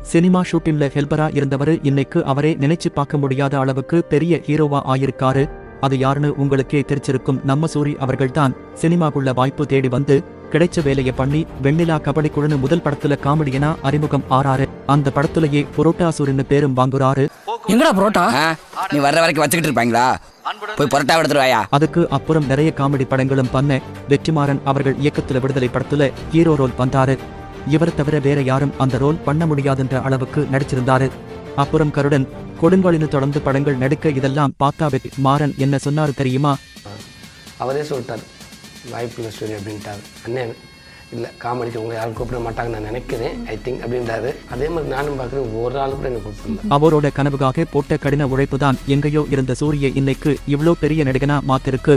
Cinema ஷூட்டிங்ல ஹெல்பரா இருந்தவரு இன்னைக்கு அவரே நினைச்சு பார்க்க முடியாத அளவுக்கு பெரிய ஹீரோவா ஆயிருக்காரு. அது யாருன்னு உங்களுக்கே தெரிச்சிருக்கும். நம்ம சூரி அவர்கள்தான் சினிமாக்குள்ள வாய்ப்பு தேடி வந்து கிடைச்ச வேலையை பண்ணி வெண்ணிலா கபடி குழுன்னு முதல் படத்துல காமெடியனா அறிமுகம் ஆறாரு. அந்த படத்துலயே புரோட்டா சூரின்னு பேரும் வாங்குறாரு. எங்கடா புரோட்டா? நீ வர்ற வரைக்கும் வச்சுக்கிட்டு இருப்பாங்களா? போய் புரோட்டா எடுத்துருவாயா? அதுக்கு அப்புறம் நிறைய காமெடி படங்களும் பண்ண வெற்றிமாறன் அவர்கள் இயக்கத்துல விடுதலை படத்துல ஹீரோ ரோல் வந்தாரு. இவர் தவிர வேற யாரும் அந்த ரோல் பண்ண முடியாதுன்ற அளவுக்கு நடிச்சிருந்தாரு. அப்புறம் கருடன், கொடுங்கோலின்னு தொடர்ந்து படங்கள் நடிக்க இதெல்லாம் பார்த்தா வெற்றிமாறன் என்ன சொன்னாரு தெரியுமா? அவரே சொல்லிட்டார், வாய்ப்புள்ள ஸ்டோரி அப்படின்ட்டாரு. அண்ணன் இல்லை காமெடிக்கு உங்களை யாரும் கூப்பிட மாட்டாங்கன்னு நான் நினைக்கிறேன், ஐ திங்க் அப்படின்றாரு. அதே மாதிரி நானும் பார்க்குறேன், ஒரு ஆள் கூட எனக்கு கூப்பிடல. அவரோட கனவுக்காக போட்ட கடின உழைப்பு தான் எங்கேயோ இருந்த சூரியை இன்னைக்கு இவ்ளோ பெரிய நடிகனா மாத்திருக்கு.